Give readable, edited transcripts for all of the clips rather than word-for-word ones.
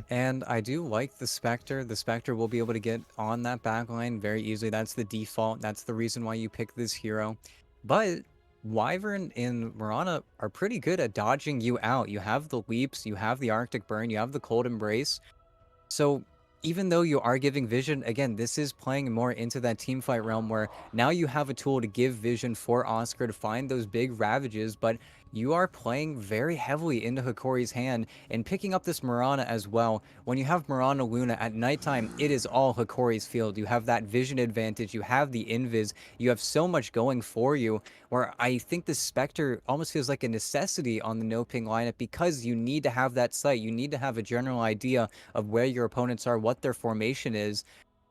And I do like the Spectre. The Spectre will be able to get on that backline very easily. That's the default. That's the reason why you pick this hero. But Wyvern and Mirana are pretty good at dodging you out. You have the leaps, you have the Arctic Burn, you have the Cold Embrace. So even though you are giving vision, again, this is playing more into that team fight realm where now you have a tool to give vision for Oscar to find those big ravages, but you are playing very heavily into Hokori's hand and picking up this Mirana as well. When you have Mirana Luna at nighttime, it is all Hokori's field. You have that vision advantage, you have the invis, you have so much going for you, where I think the Spectre almost feels like a necessity on the NoPing lineup because you need to have that sight. You need to have a general idea of where your opponents are, what their formation is.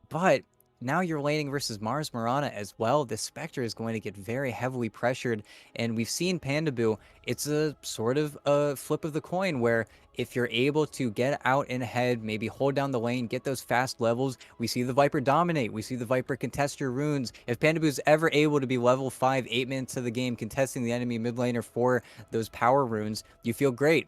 But now you're laning versus Mars Mirana as well. The Spectre is going to get very heavily pressured. And we've seen Pandaboo. It's a sort of a flip of the coin where if you're able to get out and ahead, maybe hold down the lane, get those fast levels, we see the Viper dominate. We see the Viper contest your runes. If Pandaboo's ever able to be level 5, 8 minutes of the game, contesting the enemy mid laner for those power runes, you feel great.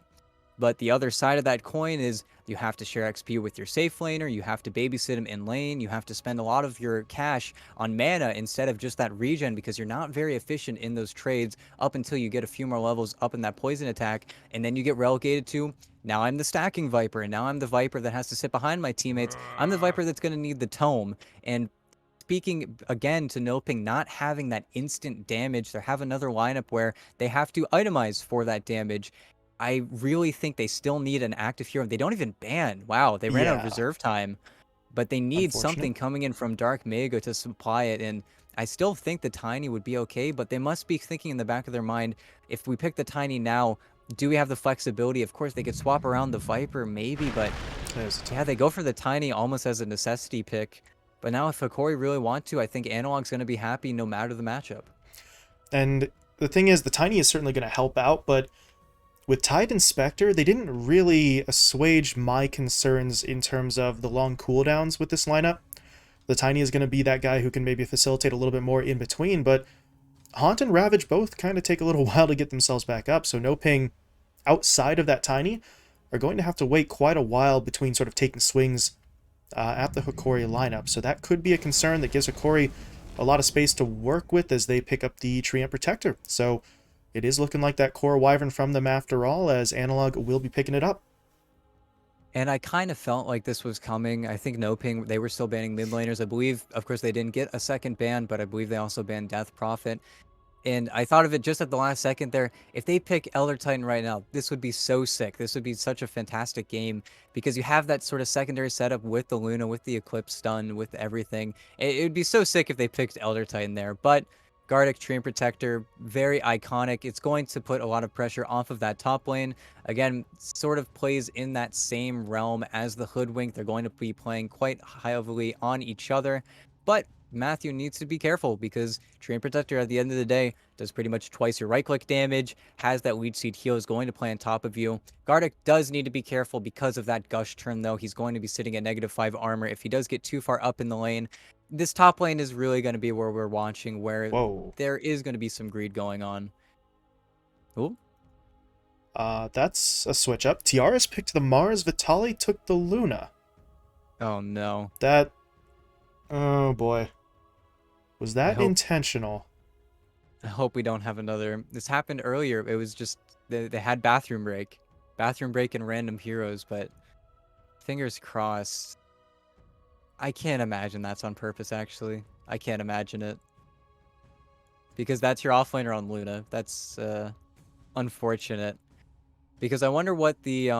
But the other side of that coin is you have to share XP with your safe laner, you have to babysit him in lane, you have to spend a lot of your cash on mana instead of just that regen because you're not very efficient in those trades up until you get a few more levels up in that poison attack, and then you get relegated to now I'm the stacking Viper, and now I'm the Viper that has to sit behind my teammates. I'm the Viper that's going to need the tome. And speaking again to NoPing not having that instant damage, they have another lineup where they have to itemize for that damage. I really think they still need an active hero. They don't even ban. Wow, they ran out of Yeah, reserve time, but they need unfortunate. something coming in from Dark Mega to supply it. And I still think the Tiny would be okay, but they must be thinking in the back of their mind, if we pick the Tiny now, do we have the flexibility? Of course, they could swap around the Viper, maybe, but There's a yeah, they tiny. go for the Tiny almost as a necessity pick. But now if Hokori really want to, I think Analog's going to be happy no matter the matchup. And the thing is, the tiny is certainly going to help out, but with Tide and Spectre, they didn't really assuage my concerns in terms of the long cooldowns with this lineup. The Tiny is going to be that guy who can maybe facilitate a little bit more in between, but Haunt and Ravage both kind of take a little while to get themselves back up, so NoPing outside of that Tiny are going to have to wait quite a while between sort of taking swings at the Hokori lineup. So that could be a concern that gives Hokori a lot of space to work with as they pick up the Treant Protector. So it is looking like that core Wyvern from them after all, as Analog will be picking it up. And I kind of felt like this was coming. I think NoPing, they were still banning mid laners. I believe, of course, they didn't get a second ban, but I believe they also banned Death Prophet. And I thought of it just at the last second there. If they pick Elder Titan right now, this would be so sick. This would be such a fantastic game because you have that sort of secondary setup with the Luna, with the Eclipse stun, with everything. It would be so sick if they picked Elder Titan there. But Gardic Treant Protector, very iconic. It's going to put a lot of pressure off of that top lane. Again, sort of plays in that same realm as the Hoodwink. They're going to be playing quite heavily on each other. But Matthew needs to be careful because Treant Protector at the end of the day does pretty much twice your right click damage, has that lead seed heal, is going to play on top of you. Gardic does need to be careful because of that Gush turn though. He's going to be sitting at -5 armor. If he does get too far up in the lane, this top lane is really going to be where we're watching, where Whoa. there is going to be some greed going on. Ooh. That's a switch up. Tiaras picked the Mars, Vitali took the Luna. Oh no. That. Oh boy. Was I that hope intentional? I hope we don't have another. This happened earlier. It was just they had bathroom break. Bathroom break and random heroes, but fingers crossed. I can't imagine that's on purpose, actually. I can't imagine it. Because that's your offlaner on Luna. That's unfortunate. Because I wonder what the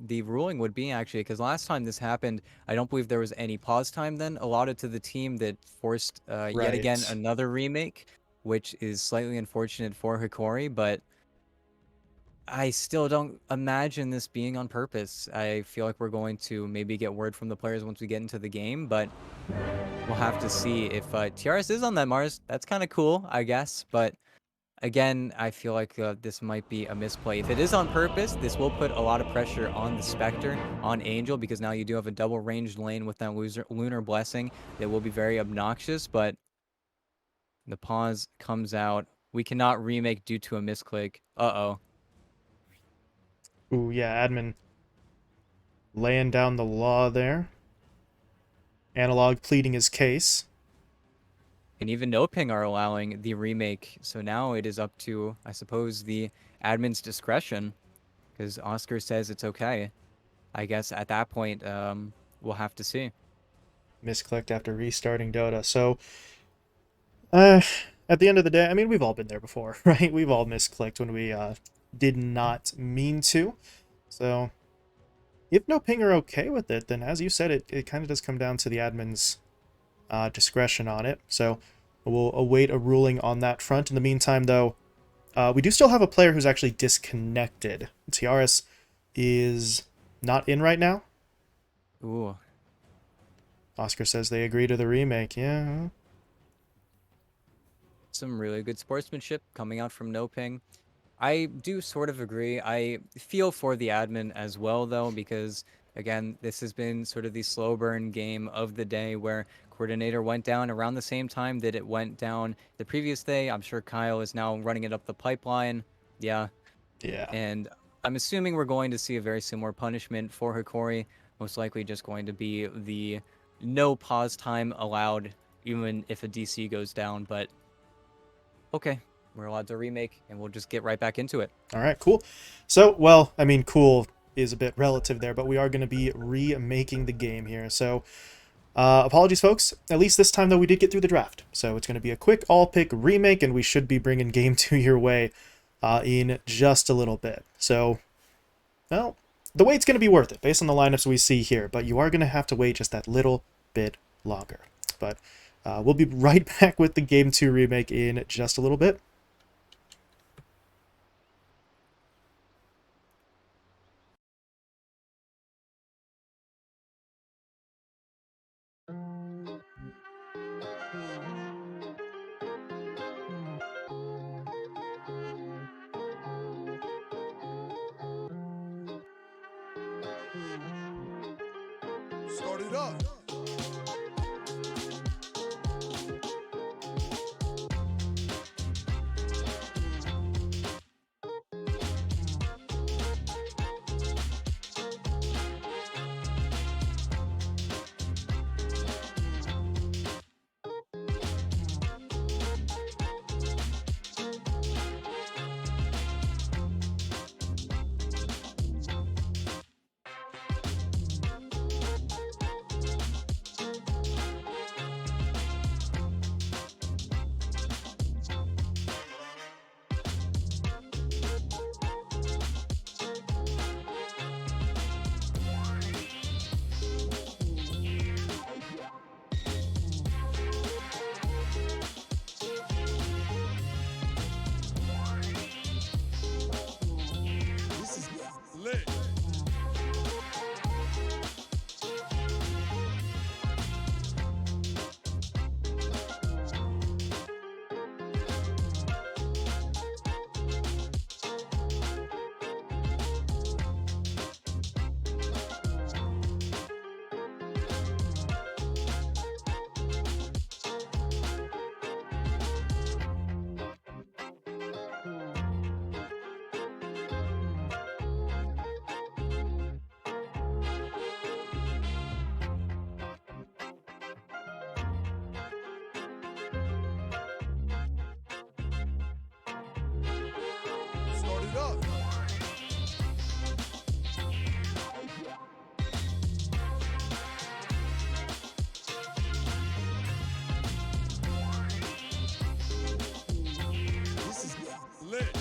ruling would be actually. Because last time this happened, I don't believe there was any pause time then allotted to the team that forced yet again Right. another remake, which is slightly unfortunate for Hikori. But I still don't imagine this being on purpose. I feel like we're going to maybe get word from the players once we get into the game, but we'll have to see if TRS is on that Mars. That's kind of cool, I guess. But again, I feel like this might be a misplay. If it is on purpose, this will put a lot of pressure on the Spectre, on Angel, because now you do have a double ranged lane with that Lunar Blessing that will be very obnoxious. But the pause comes out. We cannot remake due to a misclick. Uh-oh. Ooh, yeah, admin. laying down the law there. Analog pleading his case. And even NoPing are allowing the remake. So now it is up to, I suppose, the admin's discretion because Oscar says it's okay. I guess at that point, we'll have to see. Misclicked after restarting Dota. So, uh, at the end of the day, I mean, we've all been there before, right? We've all misclicked when we did not mean to. So, if no ping are okay with it, then as you said, it kind of does come down to the admin's discretion on it. So, we'll await a ruling on that front. In the meantime, though, we do still have a player who's actually disconnected. TRS is not in right now. Ooh, Oscar says they agree to the remake. Yeah. some really good sportsmanship coming out from NoPing. I do sort of agree. I feel for the admin as well, though, because again, this has been sort of the slow burn game of the day where coordinator went down around the same time that it went down the previous day. I'm sure Kyle is now running it up the pipeline. Yeah. Yeah. And I'm assuming we're going to see a very similar punishment for Hokori. Most likely just going to be the no pause time allowed, even if a DC goes down. But okay, we're allowed to remake, and we'll just get right back into it. All right, cool. So, well, I mean, cool is a bit relative there, but we are going to be remaking the game here. So, apologies, folks. At least this time, though, we did get through the draft. So it's going to be a quick all-pick remake, and we should be bringing Game 2 your way in just a little bit. So, well, the wait's going to be worth it based on the lineups we see here, but you are going to have to wait just that little bit longer. But we'll be right back with the Game 2 remake in just a little bit. Start it up. This is lit. Start it up. This is lit.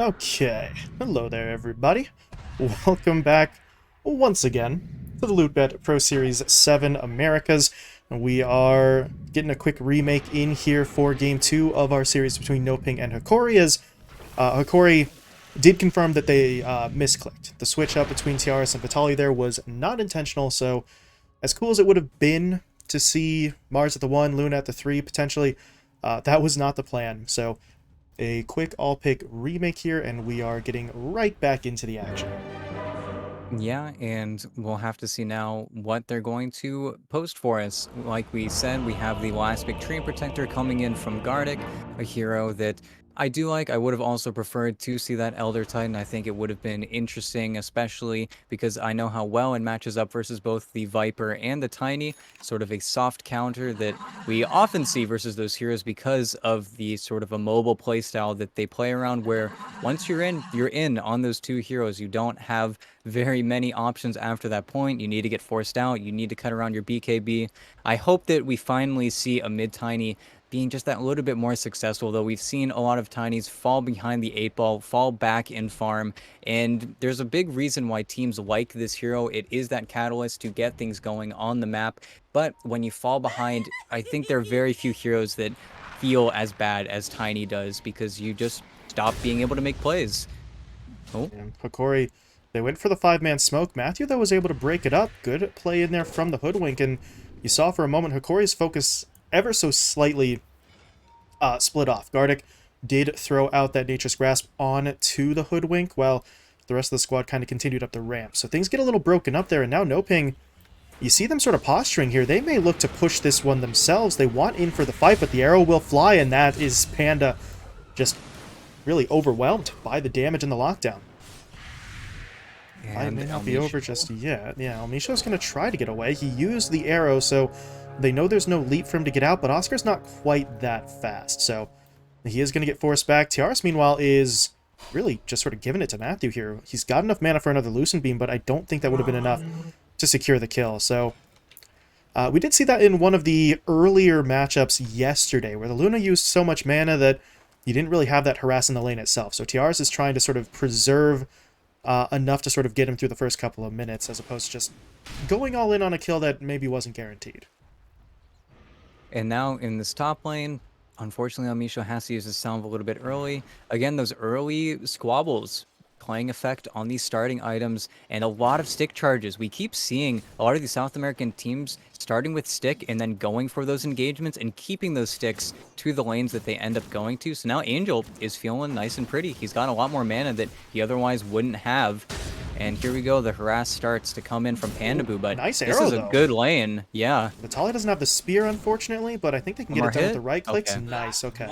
Okay, hello there everybody. Welcome back once again to the LootBet Pro Series 7 Americas. We are getting a quick remake in here for Game 2 of our series between NoPing and Hokori, as Hokori did confirm that they misclicked. The switch up between Tiaras and Vitali there was not intentional, so as cool as it would have been to see Mars at the 1, Luna at the 3 potentially, that was not the plan. So a quick all-pick remake here, and we are getting right back into the action. Yeah, and we'll have to see now what they're going to post for us. Like we said, we have the last big tree protector coming in from Gardic, a hero that I do like. I would have also preferred to see that Elder Titan. I think it would have been interesting, especially because I know how well it matches up versus both the Viper and the Tiny, sort of a soft counter that we often see versus those heroes because of the sort of a mobile playstyle that they play around, where once you're in on those two heroes. You don't have very many options after that point. You need to get forced out. You need to cut around your BKB. I hope that we finally see a mid-tiny being just that little bit more successful, though we've seen a lot of tinies fall behind the 8 ball, fall back in farm, and there's a big reason why teams like this hero. It is that catalyst to get things going on the map, but when you fall behind, I think there are very few heroes that feel as bad as Tiny does, because you just stop being able to make plays. Oh, And Hokori, they went for the 5-man smoke. Matthew, though, was able to break it up. Good play in there from the Hoodwink, and you saw for a moment Hokori's focus ever so slightly split off. Gardic did throw out that Nature's Grasp on to the Hoodwink, while the rest of the squad kind of continued up the ramp. So things get a little broken up there, and now NoPing, you see them sort of posturing here. They may look to push this one themselves. They want in for the fight, but the arrow will fly, and that is Panda just really overwhelmed by the damage and the lockdown. Fight and may not be Elmisha. over just yet. Yeah, Elmisho's going to try to get away. He used the arrow, so they know there's no leap for him to get out, but Oscar's not quite that fast, so he is going to get forced back. Tiaras, meanwhile, is really just sort of giving it to Matthew here. He's got enough mana for another Lucent Beam, but I don't think that would have been enough to secure the kill. So we did see that in one of the earlier matchups yesterday, where the Luna used so much mana that you didn't really have that harass in the lane itself. So Tiaras is trying to sort of preserve enough to sort of get him through the first couple of minutes, as opposed to just going all in on a kill that maybe wasn't guaranteed. And now in this top lane, unfortunately, Elmisha has to use his salve a little bit early. Again, those early squabbles playing effect on these starting items, and a lot of stick charges. We keep seeing a lot of these South American teams starting with stick and then going for those engagements and keeping those sticks to the lanes that they end up going to. So now Angel is feeling nice and pretty. He's got a lot more mana that he otherwise wouldn't have. And here we go, the harass starts to come in from Pandaboo, but nice this arrow, is a though. good lane. Yeah. Vitali doesn't have the spear, unfortunately, but I think they can get More it done with hit? the right clicks. Okay. Nice, okay.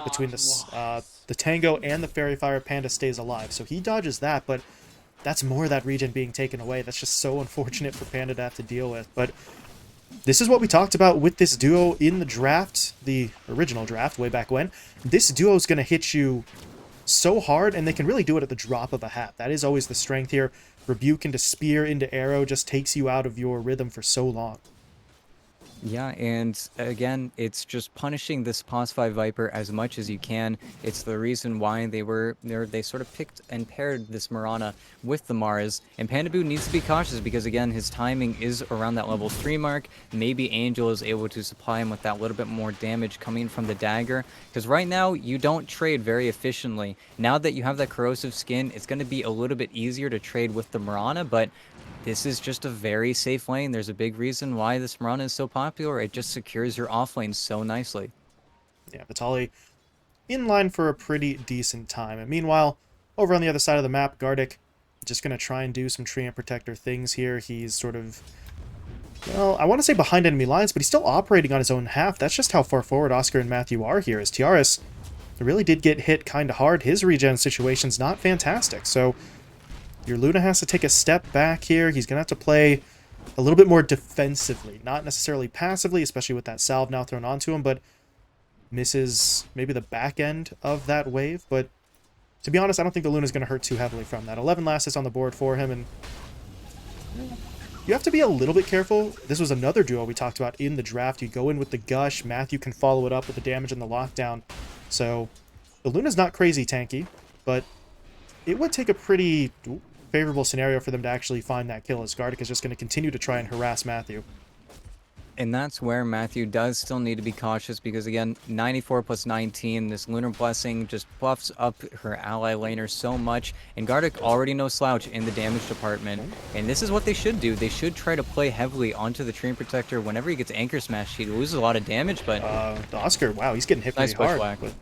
Between the Tango and the Fairy Fire, Panda stays alive. So he dodges that, but that's more of that regen being taken away. That's just so unfortunate for Panda to have to deal with. But this is what we talked about with this duo in the draft, the original draft, way back when. This duo is going to hit you so hard, and they can really do it at the drop of a hat. That is always the strength here. Rebuke into spear into arrow just takes you out of your rhythm for so long. Yeah, and again, it's just punishing this Pos 5 Viper as much as you can. It's the reason why they sort of picked and paired this Mirana with the Mars. And Pandaboo needs to be cautious because, again, his timing is around that level 3 mark. Maybe Angel is able to supply him with that little bit more damage coming from the dagger. Because right now, you don't trade very efficiently. Now that you have that corrosive skin, it's going to be a little bit easier to trade with the Mirana, but this is just a very safe lane. There's a big reason why this Mirana is so popular. It just secures your off lane so nicely. Yeah, Vitali in line for a pretty decent time. And meanwhile, over on the other side of the map, Gardic just going to try and do some Treant Protector things here. He's sort of, well, I want to say behind enemy lines, but he's still operating on his own half. That's just how far forward Oscar and Matthew are here, as Tiaras really did get hit kind of hard. His regen situation's not fantastic, so your Luna has to take a step back here. He's going to have to play a little bit more defensively, not necessarily passively, especially with that salve now thrown onto him, but misses maybe the back end of that wave. But to be honest, I don't think the Luna's going to hurt too heavily from that. 11 last hits on the board for him, and you have to be a little bit careful. This was another duo we talked about in the draft. You go in with the Gush, Matthew can follow it up with the damage and the lockdown. So the Luna's not crazy tanky, but it would take a pretty favorable scenario for them to actually find that kill, as Gardic is just going to continue to try and harass Matthew. And that's where Matthew does still need to be cautious because, again, 94 plus 19, this Lunar Blessing just buffs up her ally laner so much. And Gardic already no slouch in the damage department. And this is what they should do. They should try to play heavily onto the Treant Protector. Whenever he gets Anchor Smash, he loses a lot of damage, but... The Oscar, wow, he's getting hit nice pretty hard. bushwhack. But,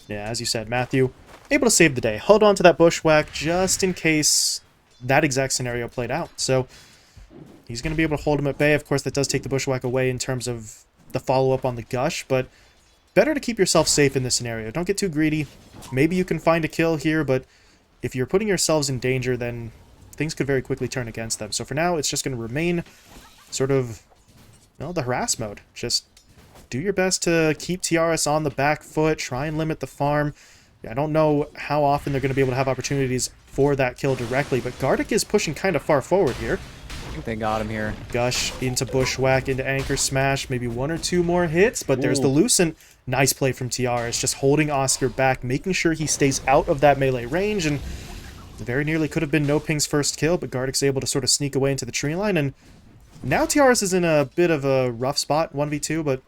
yeah, as you said, Matthew, able to save the day. Hold on to that bushwhack just in case that exact scenario played out. So... he's going to be able to hold him at bay. Of course, that does take the bushwhack away in terms of the follow-up on the gush, but better to keep yourself safe in this scenario. Don't get too greedy. Maybe you can find a kill here, but if you're putting yourselves in danger, then things could very quickly turn against them. So for now, it's just going to remain sort of, well, the harass mode. Just do your best to keep TRS on the back foot, try and limit the farm. I don't know how often they're going to be able to have opportunities for that kill directly, but Gardic is pushing kind of far forward here. I think they got him here. Gush into bushwhack, into anchor smash, maybe 1 or 2 more hits, but there's the Ooh. Lucent. Nice play from TR. It's just holding Oscar back, making sure he stays out of that melee range, and very nearly could have been NoPing's first kill, but Gardic's able to sort of sneak away into the tree line, and now TRS is in a bit of a rough spot, 1v2, but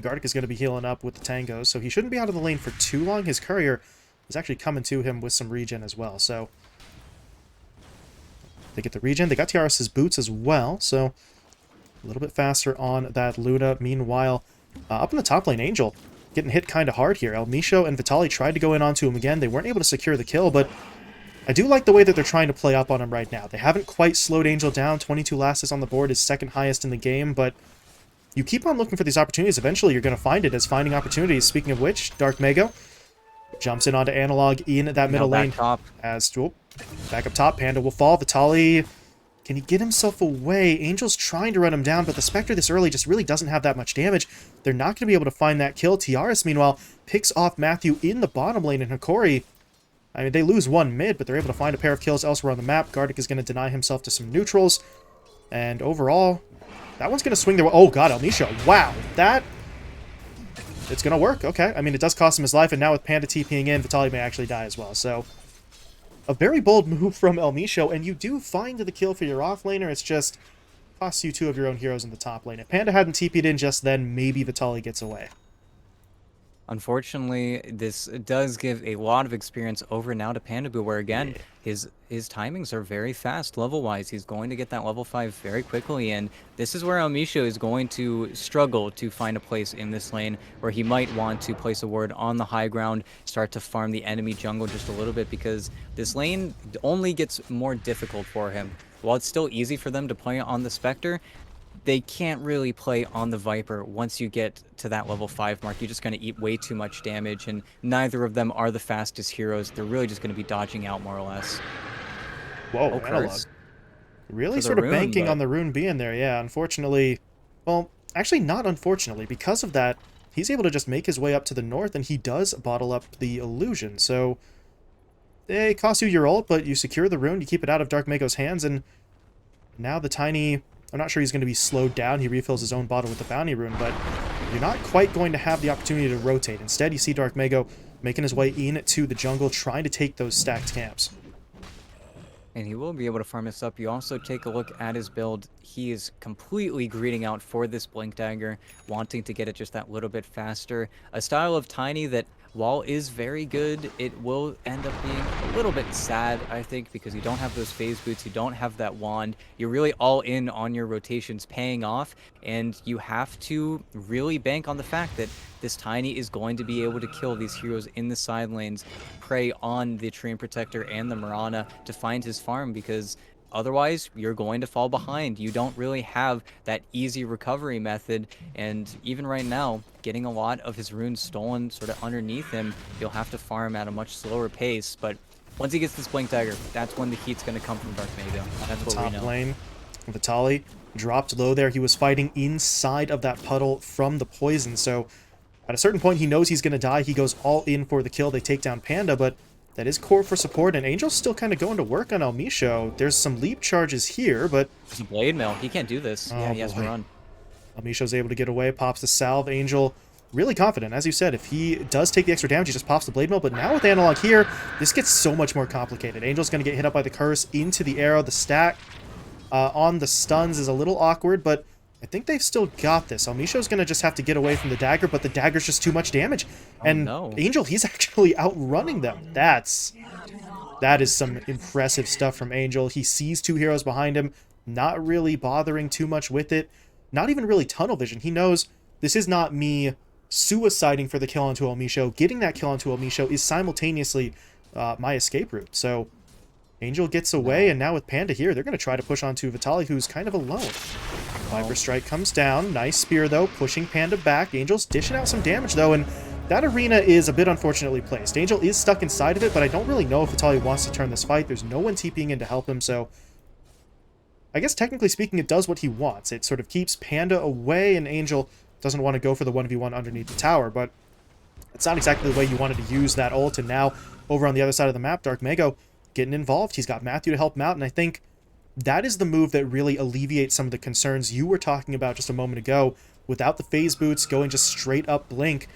Gardic is going to be healing up with the tangos, so he shouldn't be out of the lane for too long. His courier is actually coming to him with some regen as well, so... they get the regen. They got TRS's boots as well, so a little bit faster on that Luna. Meanwhile, up in the top lane, Angel getting hit kind of hard here. El Misho and Vitali tried to go in onto him again. They weren't able to secure the kill, but I do like the way that they're trying to play up on him right now. They haven't quite slowed Angel down. 22 lasses on the board is second highest in the game, but you keep on looking for these opportunities. Eventually, you're going to find it as finding opportunities. Speaking of which, Dark Mago jumps in onto Analog in that middle lane. Top. As back up top, Panda will fall. Vitali, can he get himself away? Angel's trying to run him down, but the Spectre this early just really doesn't have that much damage. They're not going to be able to find that kill. TRS, meanwhile, picks off Matthew in the bottom lane, and Hokori, I mean, they lose one mid, but they're able to find a pair of kills elsewhere on the map. Gardic is going to deny himself to some neutrals, and overall, that one's going to swing their way. Oh god, El Misho. Wow, that... it's going to work. Okay, I mean, it does cost him his life, and now with Panda TPing in, Vitali may actually die as well, so... a very bold move from El Misho, and you do find the kill for your offlaner. It's just costs you 2 of your own heroes in the top lane. If Panda hadn't TP'd in just then, maybe Vitali gets away. Unfortunately, this does give a lot of experience over now to Pandaboo, where again, his timings are very fast level-wise. He's going to get that level 5 very quickly, and this is where Amisho is going to struggle to find a place in this lane, where he might want to place a ward on the high ground, start to farm the enemy jungle just a little bit, because this lane only gets more difficult for him. While it's still easy for them to play on the Spectre, they can't really play on the Viper once you get to that level 5 mark. You're just going to eat way too much damage, and neither of them are the fastest heroes. They're really just going to be dodging out more or less. Whoa, Oh, Analog. curse. Really For the sort of rune, banking but- on the rune being there, yeah. Unfortunately, well, actually not unfortunately. Because of that, he's able to just make his way up to the north, and he does bottle up the illusion. So, it costs you your ult, but you secure the rune, you keep it out of Dark Mago's hands, and now the Tiny... I'm not sure he's going to be slowed down. He refills his own bottle with the bounty rune, but you're not quite going to have the opportunity to rotate. Instead, you see Dark Mago making his way into the jungle, trying to take those stacked camps. And he will be able to farm this up. You also take a look at his build. He is completely greeding out for this Blink Dagger, wanting to get it just that little bit faster. A style of Tiny that, while is very good, it will end up being a little bit sad, I think, because you don't have those phase boots, you don't have that wand. You're really all in on your rotations paying off, and you have to really bank on the fact that this Tiny is going to be able to kill these heroes in the side lanes, prey on the Treant Protector and the Mirana to find his farm, because otherwise you're going to fall behind. You don't really have that easy recovery method, and even right now, getting a lot of his runes stolen sort of underneath him, you'll have to farm at a much slower pace, but once he gets this Blink Dagger, that's when the heat's going to come from Dark Mago. That's what we Top know. lane, Vitali dropped low there. He was fighting inside of that puddle from the poison, so at a certain point he knows he's going to die. He goes all in for the kill. They take down Panda, but that is core for support, and Angel's still kind of going to work on El Misho. There's some leap charges here, but... There's a Blade Mail. He can't do this. Oh, Yeah, he has to boy. run. El Misho's able to get away, pops the salve. Angel really confident. As you said, if he does take the extra damage, he just pops the Blade Mill. But now with Analog here, this gets so much more complicated. Angel's going to get hit up by the Curse into the arrow. The stack on the stuns is a little awkward, but I think they've still got this. Almisho's going to just have to get away from the dagger, but the dagger's just too much damage. And no. Angel, he's actually outrunning them. That is some impressive stuff from Angel. He sees two heroes behind him, not really bothering too much with it. Not even really tunnel vision. He knows this is not me suiciding for the kill onto Almisho. Getting that kill onto Almisho is simultaneously my escape route. So Angel gets away, and now with Panda here, they're going to try to push onto Vitaly, who's kind of alone. Viper Strike comes down. Nice spear, though, pushing Panda back. Angel's dishing out some damage, though, and that arena is a bit unfortunately placed. Angel is stuck inside of it, but I don't really know if Vitaly wants to turn this fight. There's no one TPing in to help him, so I guess technically speaking, it does what he wants. It sort of keeps Panda away, and Angel doesn't want to go for the 1v1 underneath the tower, but it's not exactly the way you wanted to use that ult. And now, over on the other side of the map, Dark Mago getting involved. He's got Matthew to help him out, and I think that is the move that really alleviates some of the concerns you were talking about just a moment ago. Without the phase boots going just straight up blink,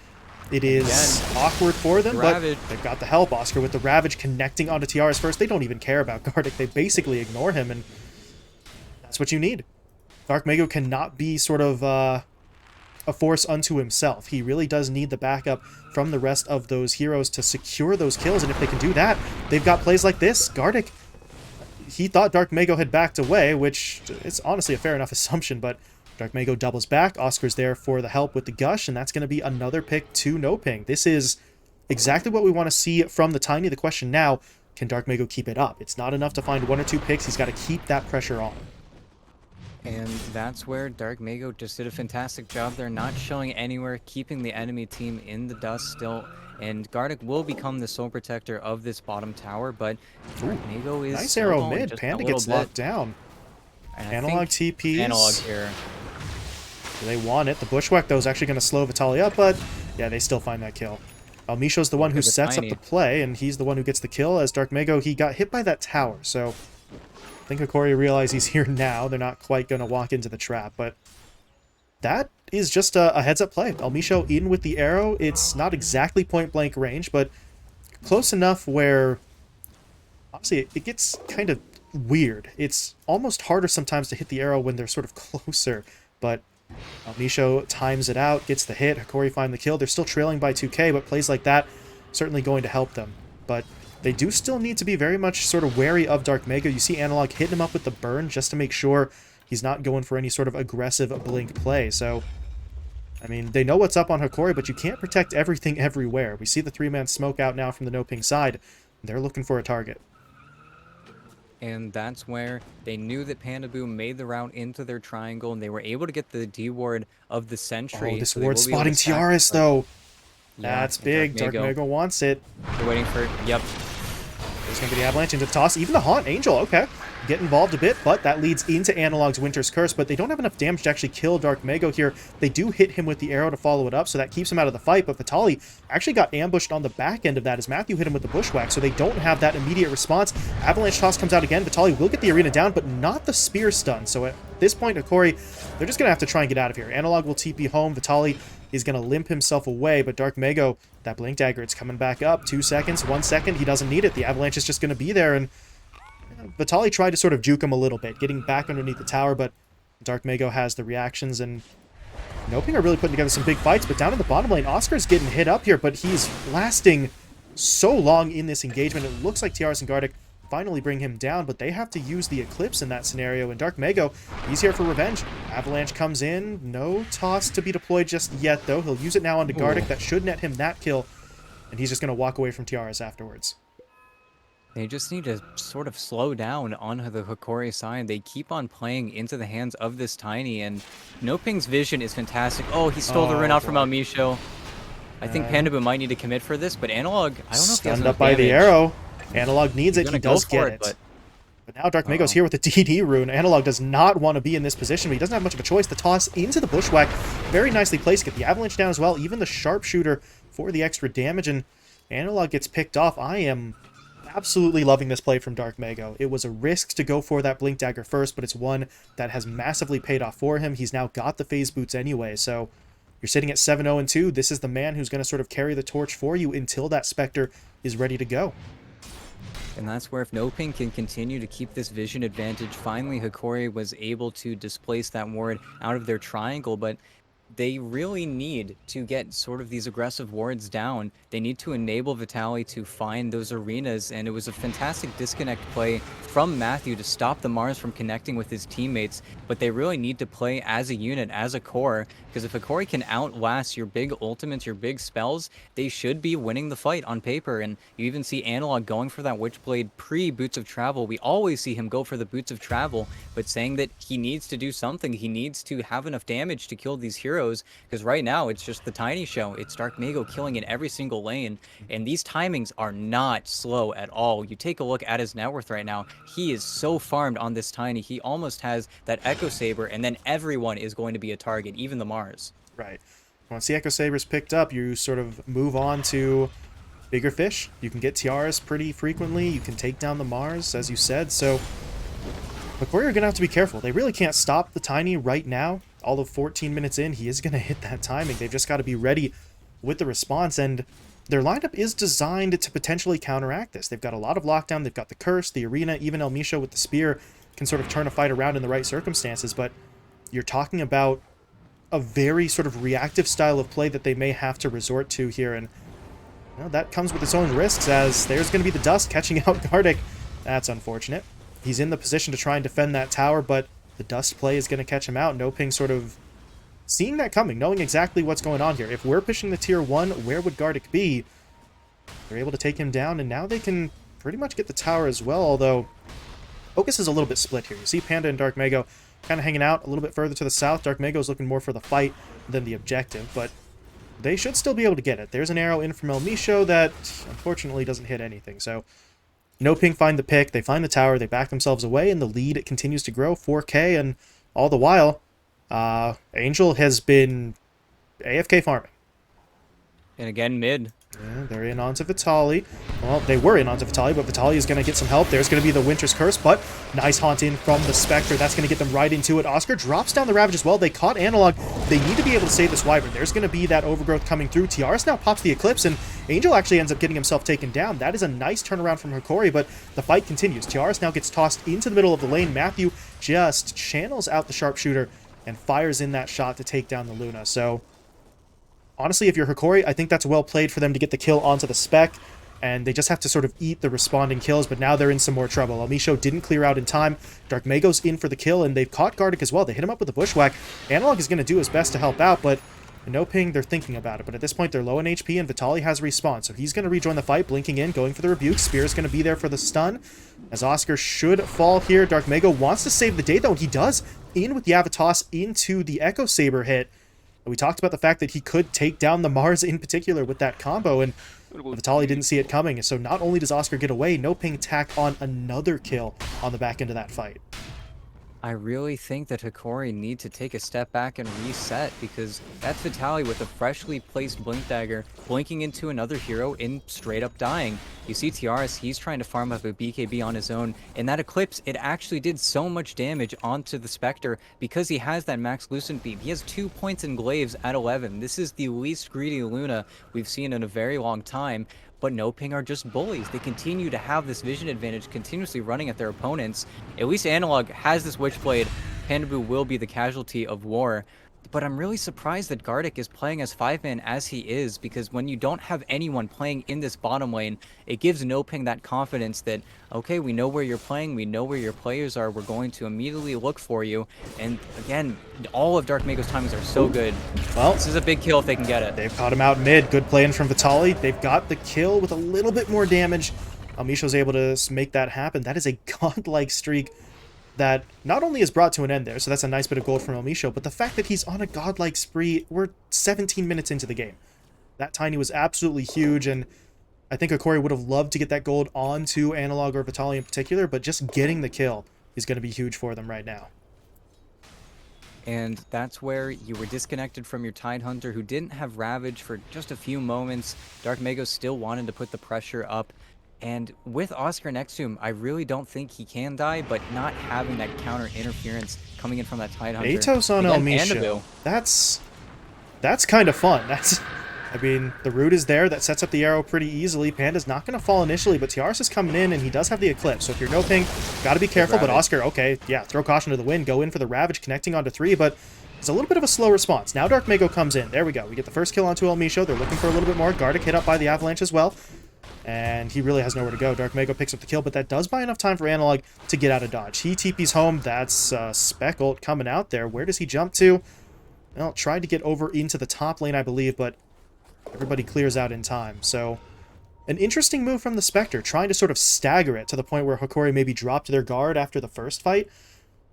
it is awkward for them, but they've got the help. Oscar with the Ravage connecting onto TR's first. They don't even care about Gardic. They basically ignore him, and that's what you need. Dark Mago cannot be sort of a force unto himself. He really does need the backup from the rest of those heroes to secure those kills, and if they can do that, they've got plays like this. Gardic, he thought Dark Mago had backed away, which is honestly a fair enough assumption, but Dark Mago doubles back. Oscar's there for the help with the Gush, and that's going to be another pick to NoPing. This is exactly what we want to see from the Tiny. The question now, can Dark Mago keep it up? It's not enough to find one or two picks. He's got to keep that pressure on. And that's where Dark Mago just did a fantastic job. They're not showing anywhere, keeping the enemy team in the dust still. And Gardic will become the sole protector of this bottom tower, but Dark Mago is nice arrow mid. Panda gets locked down. Analog TPs. Analog here. They want it. The Bushwhack, though, is actually going to slow Vitaly up, but yeah, they still find that kill. Almisho's the one who sets up the play, and he's the one who gets the kill. As Dark Mago, he got hit by that tower, so I think Hokori realizes he's here now. They're not quite going to walk into the trap, but that is just a heads-up play. Almisho in with the arrow. It's not exactly point-blank range, but close enough where, honestly, it gets kind of weird. It's almost harder sometimes to hit the arrow when they're sort of closer, but Almisho times it out, gets the hit. Hokori find the kill. They're still trailing by 2k, but plays like that certainly going to help them. But they do still need to be very much sort of wary of Dark Mago. You see Analog hitting him up with the burn just to make sure he's not going for any sort of aggressive blink play. So, I mean, they know what's up on Hokori, but you can't protect everything everywhere. We see the three-man smoke out now from the NoPing side. They're looking for a target. And that's where they knew that Panda Boom made the route into their triangle, and they were able to get the D ward of the sentry. Oh, this ward spotting Tiaris, though. Yeah, that's big. Dark Mago wants it. They're waiting for it. Yep. There's going to be the Avalanche into toss. Even the Haunt Angel, okay. Get involved a bit, but that leads into Analog's Winter's Curse, but they don't have enough damage to actually kill Dark Mago here. They do hit him with the arrow to follow it up, so that keeps him out of the fight, but Vitaly actually got ambushed on the back end of that as Matthew hit him with the Bushwhack, so they don't have that immediate response. Avalanche Toss comes out again. Vitaly will get the arena down, but not the Spear Stun, so at this point, Hokori, they're just going to have to try and get out of here. Analog will TP home. Vitaly is going to limp himself away, but Dark Mago, that Blink Dagger, it's coming back up. 2 seconds, 1 second, he doesn't need it. The Avalanche is just going to be there, and Vitaly tried to sort of juke him a little bit, getting back underneath the tower, but Dark Mago has the reactions, and NoPing are really putting together some big fights, but down in the bottom lane, Oscar's getting hit up here, but he's lasting so long in this engagement. It looks like TRS and Gardic finally bring him down, but they have to use the Eclipse in that scenario, and Dark Mago, he's here for revenge. Avalanche comes in, no toss to be deployed just yet, though. He'll use it now onto Gardic. That should net him that kill, and he's just going to walk away from TRS afterwards. They just need to sort of slow down on the Hokori side. They keep on playing into the hands of this Tiny, and NoPing's vision is fantastic. Oh, he stole the run out from Almisho. I think Panda Boom might need to commit for this, but Analog, I don't know if he has stunned up by the arrow. Analog needs it. He does get it. But now Dark Mago's here with the DD rune. Analog does not want to be in this position, but he doesn't have much of a choice. The toss into the Bushwhack, very nicely placed. Get the Avalanche down as well. Even the Sharpshooter for the extra damage, and Analog gets picked off. I am absolutely loving this play from Dark Mago. It was a risk to go for that Blink Dagger first, but it's one that has massively paid off for him. He's now got the phase boots anyway, so You're sitting at 7-0-2. This is the man who's going to sort of carry the torch for you until that Spectre is ready to go. And that's where if NoPing can continue to keep this vision advantage, finally Hokori was able to displace that ward out of their triangle, but they really need to get sort of these aggressive wards down. They need to enable Vitaly to find those arenas, and it was a fantastic disconnect play from Matthew to stop the Mars from connecting with his teammates, but they really need to play as a unit, as a core, because if Hokori can outlast your big ultimates, your big spells, they should be winning the fight on paper. And you even see Analog going for that Witchblade pre-Boots of Travel. We always see him go for the Boots of Travel, but saying that he needs to do something, he needs to have enough damage to kill these heroes, because right now it's just the Tiny Show. It's Dark Mago killing in every single lane, and these timings are not slow at all. You take a look at his net worth right now, he is so farmed on this Tiny, he almost has that Echo Saber, and then everyone is going to be a target, even the Mars. Right. Once the Echo Saber's picked up, you sort of move on to bigger fish. You can get tiaras pretty frequently, you can take down the Mars, as you said, so Hokori are going to have to be careful. They really can't stop the Tiny right now. All of 14 minutes in, he is going to hit that timing. They've just got to be ready with the response, and their lineup is designed to potentially counteract this. They've got a lot of lockdown, they've got the Curse, the Arena, even El Misha with the Spear can sort of turn a fight around in the right circumstances, but you're talking about a very sort of reactive style of play that they may have to resort to here, and you know, that comes with its own risks, as there's going to be the Dust catching out Gardic. That's unfortunate. He's in the position to try and defend that tower, but the Dust play is going to catch him out. NoPing sort of seeing that coming, knowing exactly what's going on here. If we're pushing the tier 1, where would Gardic be? They're able to take him down, and now they can pretty much get the tower as well, although focus is a little bit split here. You see Panda and Dark Mago kind of hanging out a little bit further to the south. Dark Mago is looking more for the fight than the objective, but they should still be able to get it. There's an arrow in from El Misho that unfortunately doesn't hit anything, so NoPing find the pick, they find the tower, they back themselves away, and the lead continues to grow, 4K, and all the while, Angel has been AFK farming. And again, mid. Yeah, they're in onto Vitaly. Well, they were in onto Vitaly, but Vitaly is going to get some help. There's going to be the Winter's Curse, but nice haunt in from the Spectre. That's going to get them right into it. Oscar drops down the Ravage as well. They caught Analog. They need to be able to save this Wyvern. There's going to be that overgrowth coming through. Tiaras now pops the Eclipse, and Angel actually ends up getting himself taken down. That is a nice turnaround from Hokori, but the fight continues. Tiaras now gets tossed into the middle of the lane. Matthew just channels out the Sharpshooter and fires in that shot to take down the Luna. So honestly, if you're Hokori, I think that's well played for them to get the kill onto the Spec, and they just have to sort of eat the responding kills, but now they're in some more trouble. El Misho didn't clear out in time. Dark Mago's in for the kill, and they've caught Gardic as well. They hit him up with the Bushwhack. Analog is going to do his best to help out, but NoPing, they're thinking about it. But at this point, they're low in HP, and Vitaly has respawn, so he's going to rejoin the fight, blinking in, going for the Rebuke. Spear's going to be there for the stun, as Oscar should fall here. Dark Mago wants to save the day, though, and he does, in with the Avatos into the Echo Saber hit. We talked about the fact that he could take down the Mars in particular with that combo, and Vitaly didn't see it coming. So not only does Oscar get away, NoPing tack on another kill on the back end of that fight. I really think that Hokori need to take a step back and reset, because that's Vitaly with a freshly placed Blink Dagger blinking into another hero and straight up dying. You see Tiaras, he's trying to farm up a BKB on his own, and that Eclipse, it actually did so much damage onto the Spectre because he has that max Lucent Beam. He has 2 points in Glaives at 11. This is the least greedy Luna we've seen in a very long time. But NoPing are just bullies. They continue to have this vision advantage continuously running at their opponents. At least Analog has this Witchblade. Pandabu will be the casualty of war. But I'm really surprised that Gardic is playing as 5-man as he is, because when you don't have anyone playing in this bottom lane, it gives NoPing that confidence that, okay, we know where you're playing, we know where your players are, we're going to immediately look for you. And again, all of Dark Mago's timings are so good. Well, this is a big kill if they can get it. They've caught him out mid. Good play in from Vitaly. They've got the kill with a little bit more damage. Amisho's able to make that happen. That is a godlike streak that not only is brought to an end there, so that's a nice bit of gold from El Misho, but the fact that he's on a godlike spree, we're 17 minutes into the game. That Tiny was absolutely huge, and I think Hokori would have loved to get that gold onto Analog or Vitaly in particular, but just getting the kill is going to be huge for them right now. And that's where you were disconnected from your Tidehunter, who didn't have Ravage for just a few moments. Dark Mago still wanted to put the pressure up. And with Oscar next to him, I really don't think he can die, but not having that counter interference coming in from that Tidehunter. Atos on El Misho. That's That's kind of fun. I mean, the root is there. That sets up the arrow pretty easily. Panda's not going to fall initially, but Tiaras is coming in, and he does have the Eclipse. So if you're NoPing, got to be careful. But Oscar, okay, yeah, throw caution to the wind. Go in for the Ravage, connecting onto 3, but it's a little bit of a slow response. Now Dark Mago comes in. There we go. We get the first kill onto El Misho. They're looking for a little bit more. Gardic hit up by the Avalanche as well. And he really has nowhere to go. Dark Mago picks up the kill, but that does buy enough time for Analog to get out of dodge. He TP's home. That's Speckle coming out there. Where does he jump to? Well, tried to get over into the top lane, I believe, but everybody clears out in time. So, an interesting move from the Spectre, trying to sort of stagger it to the point where Hokori maybe dropped their guard after the first fight.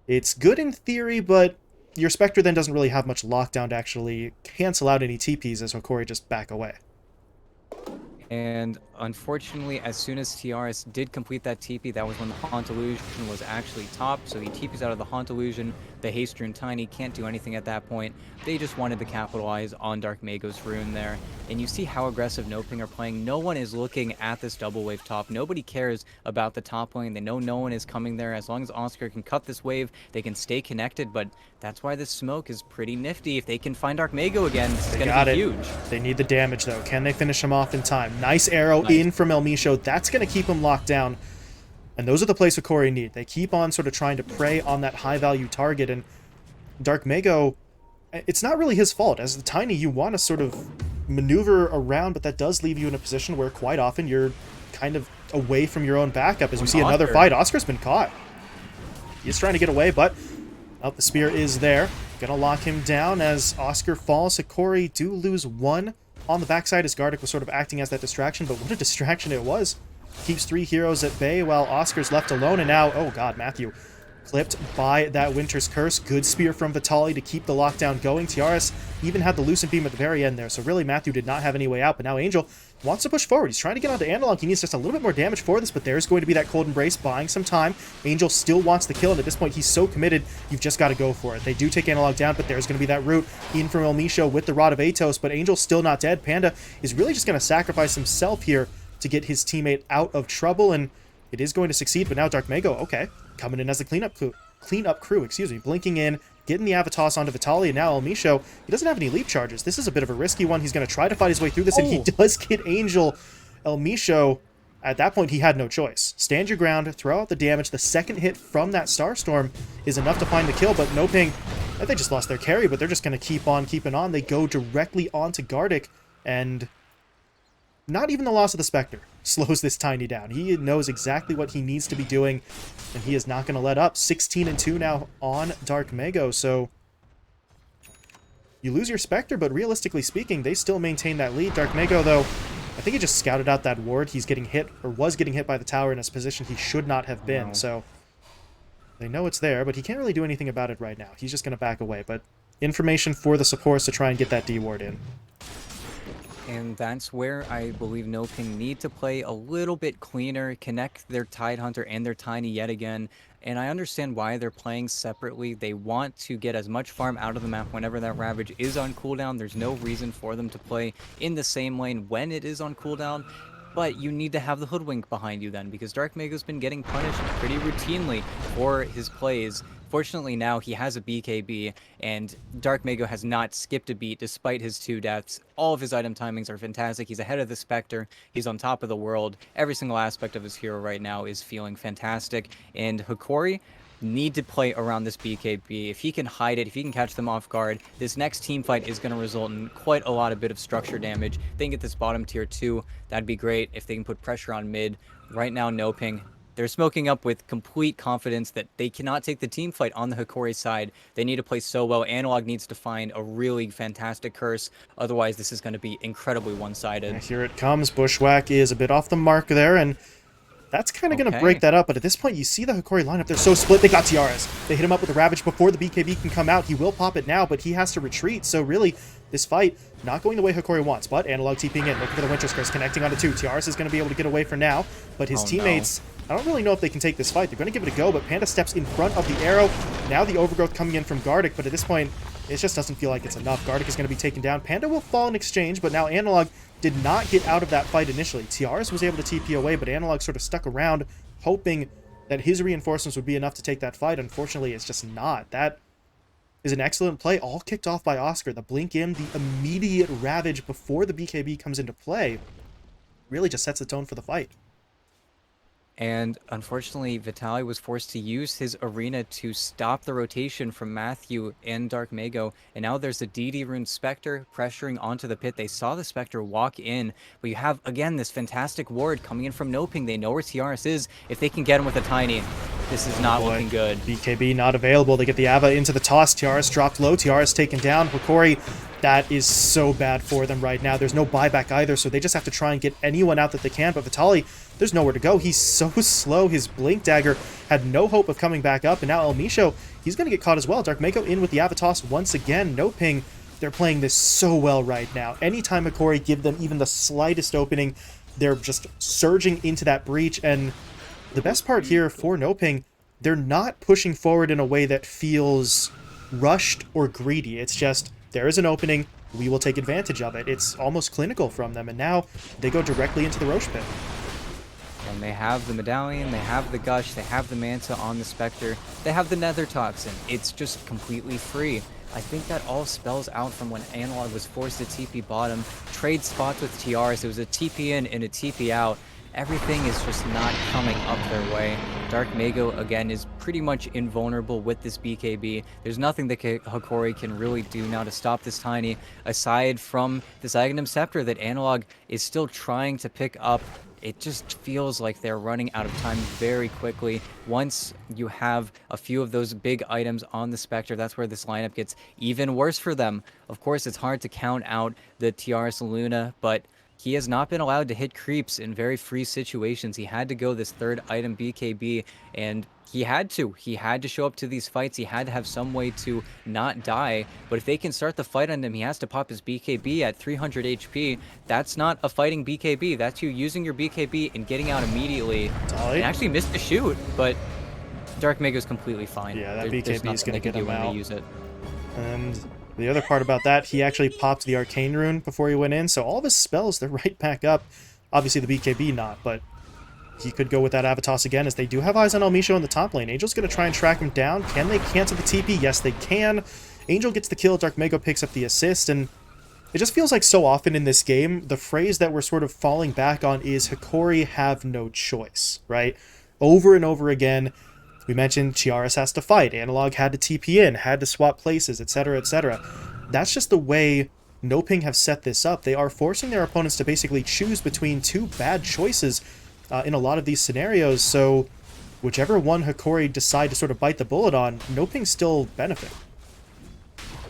It's good in theory, but your Spectre then doesn't really have much lockdown to actually cancel out any TPs as Hokori just back away. And unfortunately, as soon as TRS did complete that TP, that was when the Haunt Illusion was actually top. So he TPs out of the Haunt Illusion. The Haster and Tiny can't do anything at that point. They just wanted to capitalize on Dark Mago's rune there. And you see how aggressive NoPing are playing. No one is looking at this double wave top. Nobody cares about the top lane. They know no one is coming there. As long as Oscar can cut this wave, they can stay connected. But that's why this smoke is pretty nifty. If they can find Dark Mago again, this is going to be huge. They need the damage, though. Can they finish him off in time? Nice arrow in from El Misho. That's going to keep him locked down. And those are the plays Hokori need. They keep on sort of trying to prey on that high-value target. And Dark Mago, it's not really his fault. As the Tiny, you want to sort of maneuver around, but that does leave you in a position where quite often you're kind of away from your own backup. As we see another fight, Oscar's been caught. He's trying to get away, but the spear is there. Gonna lock him down as Oscar falls. Hokori do lose one on the backside as Gardic was sort of acting as that distraction, but what a distraction it was. Keeps 3 heroes at bay while Oscar's left alone, and now, oh god, Matthew clipped by that Winter's Curse. Good spear from Vitali to keep the lockdown going. Tiaras even had the Lucent Beam at the very end there, so really Matthew did not have any way out, but now Angel wants to push forward. He's trying to get onto Analog. He needs just a little bit more damage for this, but there's going to be that Cold Embrace buying some time. Angel still wants the kill, and at this point he's so committed, you've just got to go for it. They do take Analog down, but there's going to be that root in from El Misho with the Rod of Atos, but Angel's still not dead. Panda is really just going to sacrifice himself here to get his teammate out of trouble, and it is going to succeed, but now Dark Mago, okay, coming in as the cleanup crew, blinking in, getting the Avatos onto Vitali, and now El Misho, he doesn't have any leap charges. This is a bit of a risky one. He's going to try to fight his way through this, and he does get Angel. El Misho, at that point, he had no choice. Stand your ground, throw out the damage. The second hit from that Starstorm is enough to find the kill, but NoPing, they just lost their carry, but they're just going to keep on keeping on. They go directly onto Gardic, and not even the loss of the Spectre slows this Tiny down. He knows exactly what he needs to be doing, and he is not going to let up. 16-2 now on Dark Mago, so you lose your Spectre, but realistically speaking, they still maintain that lead. Dark Mago, though, I think he just scouted out that ward. He's getting hit, or was getting hit by the tower in a position he should not have been, so they know it's there, but he can't really do anything about it right now. He's just going to back away, but information for the supports to try and get that D ward in. And that's where I believe NoPing need to play a little bit cleaner, connect their Tidehunter and their Tiny yet again. And I understand why they're playing separately. They want to get as much farm out of the map whenever that Ravage is on cooldown. There's no reason for them to play in the same lane when it is on cooldown. But you need to have the Hoodwink behind you then, because Dark Mago's been getting punished pretty routinely for his plays. Fortunately now he has a BKB, and Dark Mago has not skipped a beat despite his 2 deaths. All of his item timings are fantastic. He's ahead of the Spectre. He's on top of the world. Every single aspect of his hero right now is feeling fantastic. And Hokori need to play around this BKB. If he can hide it, if he can catch them off guard, this next team fight is going to result in quite a lot of bit of structure damage. If they can get this bottom tier 2, that'd be great. If they can put pressure on mid, right now NoPing, they're smoking up with complete confidence that they cannot take the team fight on the Hokori side. They need to play so well. Analog needs to find a really fantastic curse. Otherwise, this is going to be incredibly one-sided. Here it comes. Bushwhack is a bit off the mark there, and that's kind of going to break that up. But at this point, you see the Hokori lineup. They're so split. They got Tiaras. They hit him up with the Ravage before the BKB can come out. He will pop it now, but he has to retreat. So really, this fight not going the way Hokori wants. But Analog TPing in, looking for the Winter's Curse, connecting onto 2. Tiaras is going to be able to get away for now. But his teammates, I don't really know if they can take this fight. They're going to give it a go, but Panda steps in front of the arrow. Now the Overgrowth coming in from Gardic, but at this point, it just doesn't feel like it's enough. Gardic is going to be taken down. Panda will fall in exchange, but now Analog did not get out of that fight initially. Tiaras was able to TP away, but Analog sort of stuck around, hoping that his reinforcements would be enough to take that fight. Unfortunately, it's just not. That is an excellent play, all kicked off by Oscar. The blink in, the immediate ravage before the BKB comes into play really just sets the tone for the fight. And unfortunately, Vitaly was forced to use his arena to stop the rotation from Matthew and Dark Mago. And now there's a DD Rune Spectre pressuring onto the pit. They saw the Spectre walk in, but you have, again, this fantastic ward coming in from NoPing. They know where TRS is. If they can get him with a Tiny, this is not looking good. BKB not available. They get the Ava into the toss. TRS dropped low. TRS taken down. Hokori, that is so bad for them right now. There's no buyback either, so they just have to try and get anyone out that they can. But Vitaly, there's nowhere to go. He's so slow. His Blink Dagger had no hope of coming back up. And now El Misho, he's going to get caught as well. Dark Mako in with the Avatos once again. NoPing, they're playing this so well right now. Anytime Hokori give them even the slightest opening, they're just surging into that breach. And the best part here for NoPing, they're not pushing forward in a way that feels rushed or greedy. It's just, there is an opening, we will take advantage of it. It's almost clinical from them, and now they go directly into the Roche pit. And they have the Medallion, they have the Gush, they have the Manta on the Spectre, they have the Nether Toxin. It's just completely free. I think that all spells out from when Analog was forced to TP bottom, trade spots with TRs. It was a TP in and a TP out. Everything is just not coming up their way. Dark Mago, again, is pretty much invulnerable with this BKB. There's nothing that Hokori can really do now to stop this Tiny, aside from this Aghanim Scepter that Analog is still trying to pick up. It just feels like they're running out of time very quickly. Once you have a few of those big items on the Spectre, that's where this lineup gets even worse for them. Of course, it's hard to count out the TRS Luna, but he has not been allowed to hit creeps in very free situations. He had to go this third item BKB, and he had to. He had to show up to these fights. He had to have some way to not die. But if they can start the fight on him, he has to pop his BKB at 300 HP. That's not a fighting BKB. That's you using your BKB and getting out immediately. And actually missed the shoot, but Dark Mago's completely fine. Yeah, that BKB is going to get him out. Use it. And the other part about that, he actually popped the Arcane Rune before he went in, so all of his spells, they're right back up. Obviously the BKB not, but he could go with that Avatos again, as they do have eyes on El Misho in the top lane. Angel's going to try and track him down. Can they cancel the TP? Yes, they can. Angel gets the kill, Dark Mago picks up the assist, and it just feels like so often in this game, the phrase that we're sort of falling back on is Hokori have no choice, right? Over and over again, we mentioned Chiaris has to fight, Analog had to TP in, had to swap places, etc., etc. That's just the way NoPing have set this up. They are forcing their opponents to basically choose between two bad choices in a lot of these scenarios, so whichever one Hokori decide to sort of bite the bullet on, NoPing still benefit.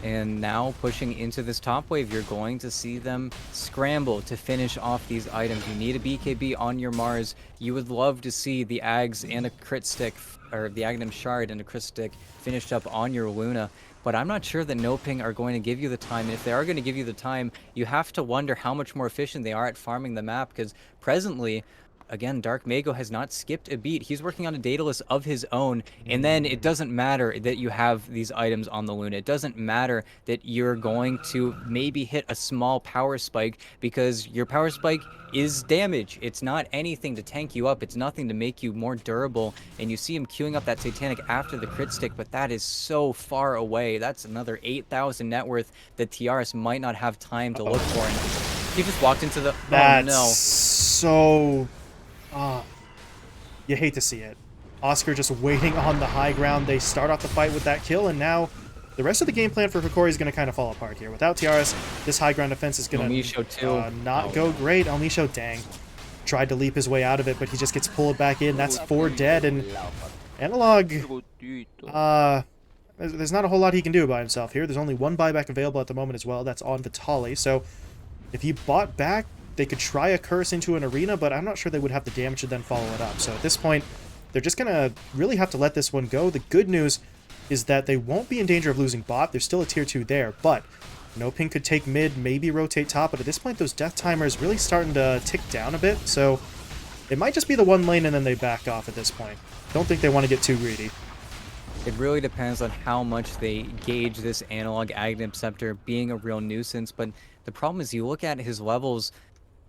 And now pushing into this top wave, you're going to see them scramble to finish off these items. You need a BKB on your Mars. You would love to see the Ags and a crit stick, or the Aghanim Shard and a crit stick finished up on your Luna. But I'm not sure that NoPing are going to give you the time. And if they are going to give you the time, you have to wonder how much more efficient they are at farming the map, because presently, again, Dark Mago has not skipped a beat. He's working on a Daedalus of his own, and then it doesn't matter that you have these items on the Luna. It doesn't matter that you're going to maybe hit a small power spike, because your power spike is damage. It's not anything to tank you up. It's nothing to make you more durable, and you see him queuing up that Satanic after the crit stick, but that is so far away. That's another 8,000 net worth that TRS might not have time to look for. And he just walked into the... That's oh, no. So... you hate to see it. Oscar just waiting on the high ground. They start off the fight with that kill, and now the rest of the game plan for Hokori is going to kind of fall apart here. Without Tiaras, this high ground defense is going to not go great. El Misho, dang, tried to leap his way out of it, but he just gets pulled back in. That's 4 dead, and Analog, there's not a whole lot he can do by himself here. There's only one buyback available at the moment as well. That's on Vitaly, so if he bought back, they could try a curse into an arena, but I'm not sure they would have the damage to then follow it up. So at this point, they're just going to really have to let this one go. The good news is that they won't be in danger of losing bot. There's still a tier 2 there, but NoPing could take mid, maybe rotate top, but at this point, those death timers really starting to tick down a bit, so it might just be the one lane and then they back off at this point. Don't think they want to get too greedy. It really depends on how much they gauge this Analog Aghanim Scepter being a real nuisance, but the problem is you look at his levels,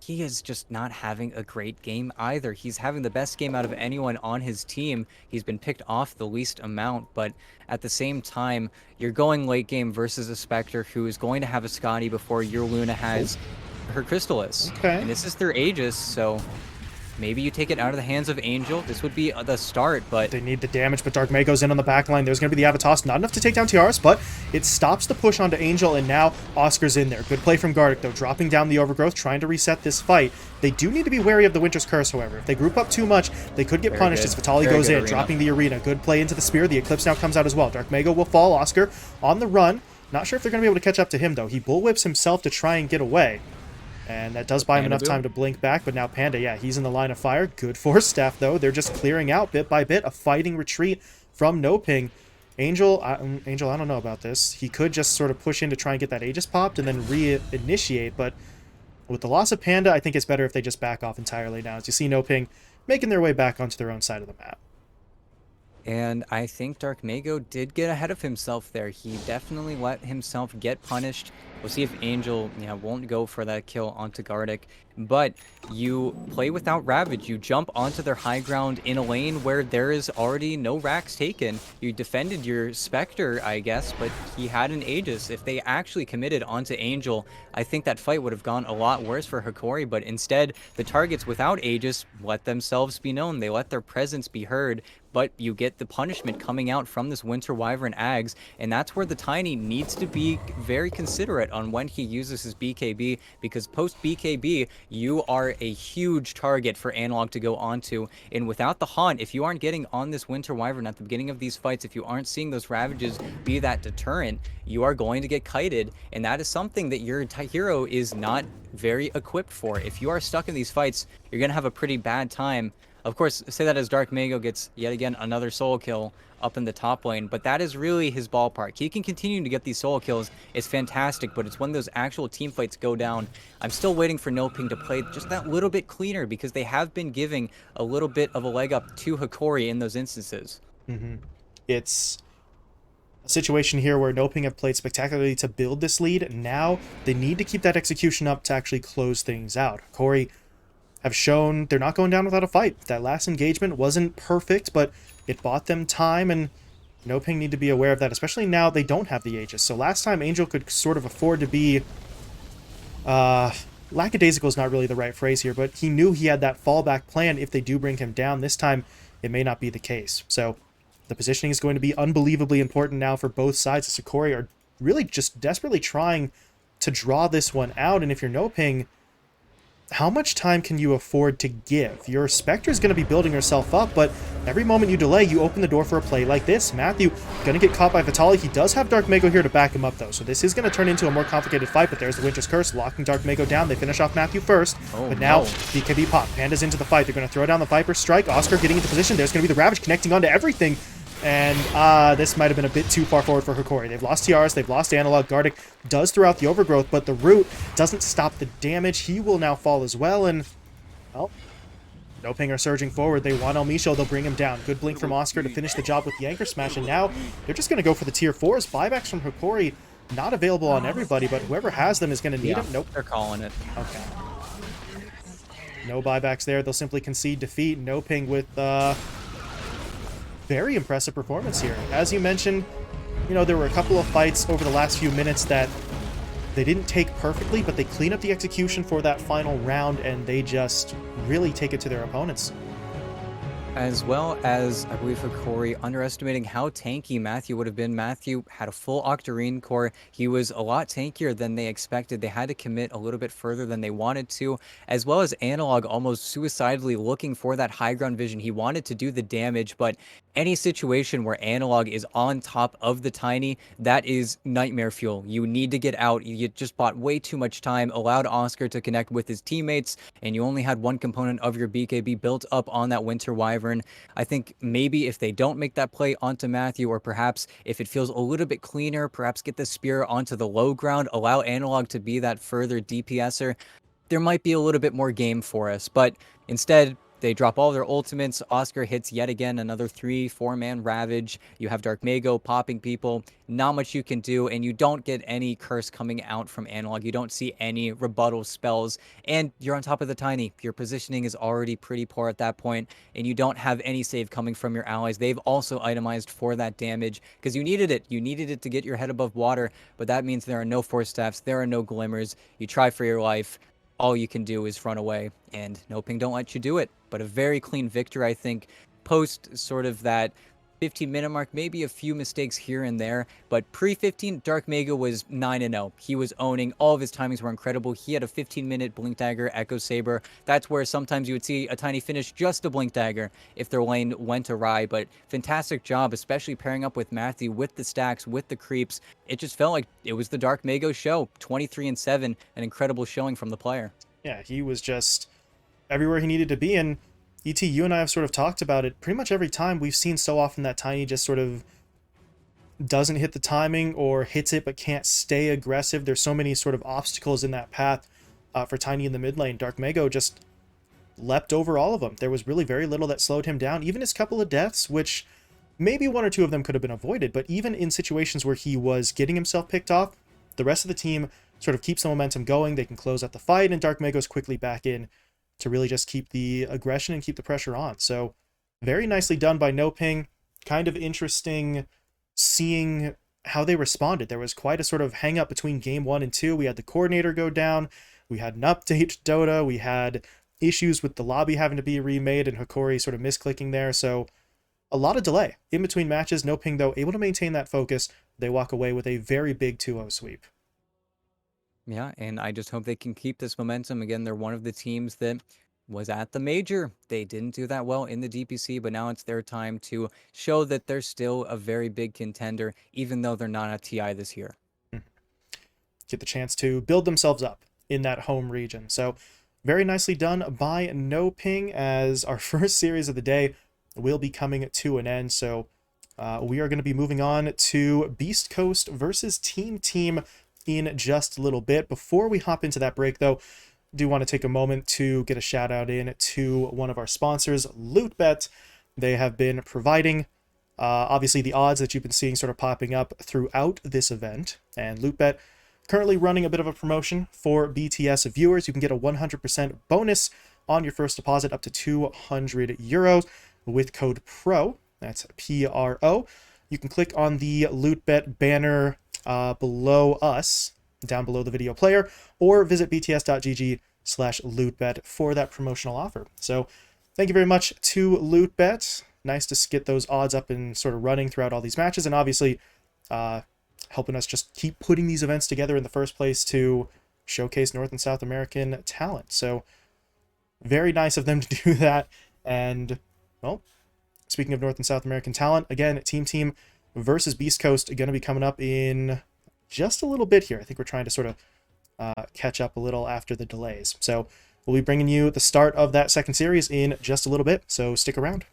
he is just not having a great game either. He's having the best game out of anyone on his team. He's been picked off the least amount, but at the same time, you're going late game versus a Spectre who is going to have a Scotty before your Luna Oh, has her Crystallis. okay. And this is their Aegis, so maybe you take it out of the hands of Angel. This would be the start, but They need the damage, but Dark May goes in on the back line. There's going to be the Avatos. Not enough to take down Tiaras, but it stops the push onto Angel, and now Oscar's in there. Good play from Gardic, though, dropping down the Overgrowth, trying to reset this fight. They do need to be wary of the Winter's Curse, however. If they group up too much, they could get Very punished good. as Vitali Very goes good in, arena. dropping the Arena. Good play into the Spear. The Eclipse now comes out as well. Dark Mago will fall. Oscar on the run. Not sure if they're going to be able to catch up to him, though. He bullwhips himself to try and get away. And that does buy him enough time to blink back, but now Panda, yeah, he's in the line of fire. Good Force Staff, though. They're just clearing out bit by bit, a fighting retreat from NoPing. Angel, I don't know about this. He could just sort of push in to try and get that Aegis popped and then reinitiate, but with the loss of Panda, I think it's better if they just back off entirely now. As you see NoPing making their way back onto their own side of the map. And I think Dark Mago did get ahead of himself there. He definitely let himself get punished. We'll see if Angel, won't go for that kill onto Gardic. But you play without Ravage. You jump onto their high ground in a lane where there is already no racks taken. You defended your Spectre, I guess, but he had an Aegis. If they actually committed onto Angel, I think that fight would have gone a lot worse for Hokori. But instead, the targets without Aegis let themselves be known. They let their presence be heard. But you get the punishment coming out from this Winter Wyvern Ags, and that's where the Tiny needs to be very considerate on when he uses his BKB, because post BKB, you are a huge target for Analog to go onto, and without the Haunt, if you aren't getting on this Winter Wyvern at the beginning of these fights, if you aren't seeing those Ravages be that deterrent, you are going to get kited, and that is something that your hero is not very equipped for. If you are stuck in these fights, you're going to have a pretty bad time. Of course, say that as Dark Mago gets yet again another solo kill up in the top lane, but that is really his ballpark. He can continue to get these solo kills. It's fantastic, but it's when those actual team fights go down. I'm still waiting for NoPing to play just that little bit cleaner, because they have been giving a little bit of a leg up to Hokori in those instances. It's a situation here where NoPing have played spectacularly to build this lead. Now they need to keep that execution up to actually close things out. Hokori have shown they're not going down without a fight. That last engagement wasn't perfect, but it bought them time, and NoPing need to be aware of that, especially now they don't have the Aegis. So last time Angel could sort of afford to be lackadaisical is not really the right phrase here, but he knew he had that fallback plan if they do bring him down. This time it may not be the case. So the positioning is going to be unbelievably important now for both sides. The Hokori are really just desperately trying to draw this one out, and if you're NoPing, how much time can you afford to give? Your Spectre is going to be building herself up, but every moment you delay, you open the door for a play like this. Matthew going to get caught by Vitali. He does have Dark Mago here to back him up, though, so this is going to turn into a more complicated fight, but there's the Winter's Curse, locking Dark Mago down. They finish off Matthew first, but now BKB pop. Panda's into the fight. They're going to throw down the Viper Strike. Oscar getting into position. There's going to be the Ravage connecting onto everything. And this might have been a bit too far forward for Hokori. They've lost Tiaras, they've lost Analog. Gardic does throw out the Overgrowth, but the Root doesn't stop the damage. He will now fall as well, and, well, NoPing are surging forward. They want El Micho, they'll bring him down. Good blink from Oscar to finish the job with the Anchor Smash, and now they're just going to go for the Tier 4s. Buybacks from Hokori, not available on everybody, but whoever has them is going to need them. Nope. They're calling it. Okay. No buybacks there. They'll simply concede defeat. NoPing with very impressive performance here. As you mentioned, there were a couple of fights over the last few minutes that they didn't take perfectly, but they clean up the execution for that final round, and they just really take it to their opponents. As well as, I believe, Hokori underestimating how tanky Matthew would have been. Matthew had a full Octarine core. He was a lot tankier than they expected. They had to commit a little bit further than they wanted to, as well as Analog almost suicidally looking for that high ground vision. He wanted to do the damage, but any situation where Analog is on top of the Tiny, that is nightmare fuel. You need to get out. You just bought way too much time, allowed Oscar to connect with his teammates, and you only had one component of your BKB built up on that Winter Wyvern. I think maybe if they don't make that play onto Matthew, or perhaps if it feels a little bit cleaner, perhaps get the Spear onto the low ground, allow Analog to be that further DPSer, there might be a little bit more game for us. But instead, They drop all their ultimates. Oscar hits yet again another 3-4-man Ravage. You have Dark Mago popping people. Not much you can do, and you don't get any curse coming out from Analog. You don't see any rebuttal spells, and you're on top of the Tiny. Your positioning is already pretty poor at that point, and you don't have any save coming from your allies. They've also itemized for that damage because you needed it. You needed it to get your head above water, but that means there are no Force Staffs, there are no Glimmers. You try for your life. All you can do is run away, and NoPing don't let you do it. But a very clean victory, I think, post sort of that 15-minute mark, maybe a few mistakes here and there, but pre-15, Dark Mega was 9-0. He was owning. All of his timings were incredible. He had a 15-minute Blink Dagger, Echo Saber. That's where sometimes you would see a Tiny finish just a Blink Dagger if their lane went awry, but fantastic job, especially pairing up with Matthew, with the stacks, with the creeps. It just felt like it was the Dark Mago show. 23-7, an incredible showing from the player. Yeah, he was just everywhere he needed to be, and ET, you and I have sort of talked about it pretty much every time. We've seen so often that Tiny just sort of doesn't hit the timing or hits it but can't stay aggressive. There's so many sort of obstacles in that path for Tiny in the mid lane. Dark Mago just leapt over all of them. There was really very little that slowed him down. Even his couple of deaths, which maybe one or two of them could have been avoided, but even in situations where he was getting himself picked off, the rest of the team sort of keeps the momentum going. They can close out the fight, and Dark Mago's quickly back in to really just keep the aggression and keep the pressure on. So very nicely done by NoPing. Kind of interesting seeing how they responded. There was quite a sort of hang up between game 1 and 2. We had the coordinator go down. We had an update to Dota. We had issues with the lobby having to be remade and Hokori sort of misclicking there. So a lot of delay in between matches. NoPing, though, able to maintain that focus. They walk away with a very big 2-0 sweep. Yeah, and I just hope they can keep this momentum. Again, they're one of the teams that was at the major. They didn't do that well in the DPC, but now it's their time to show that they're still a very big contender, even though they're not at TI this year. Get the chance to build themselves up in that home region. So very nicely done by NoPing, as our first series of the day will be coming to an end. So we are going to be moving on to Beast Coast versus Team Team in just a little bit. Before we hop into that break, though, do want to take a moment to get a shout out in to one of our sponsors, LootBet. They have been providing obviously the odds that you've been seeing sort of popping up throughout this event, and LootBet currently running a bit of a promotion for BTS viewers. You can get a 100% bonus on your first deposit up to €200 with code PRO. That's PRO. You can click on the LootBet banner below us, down below the video player, or visit bts.gg/lootbet for that promotional offer. So thank you very much to LootBet. Nice to get those odds up and sort of running throughout all these matches, and obviously helping us just keep putting these events together in the first place to showcase North and South American talent. So very nice of them to do that. And, well, speaking of North and South American talent, again, Team Team versus Beast Coast are going to be coming up in just a little bit here. I think we're trying to sort of catch up a little after the delays. So we'll be bringing you the start of that second series in just a little bit, so stick around.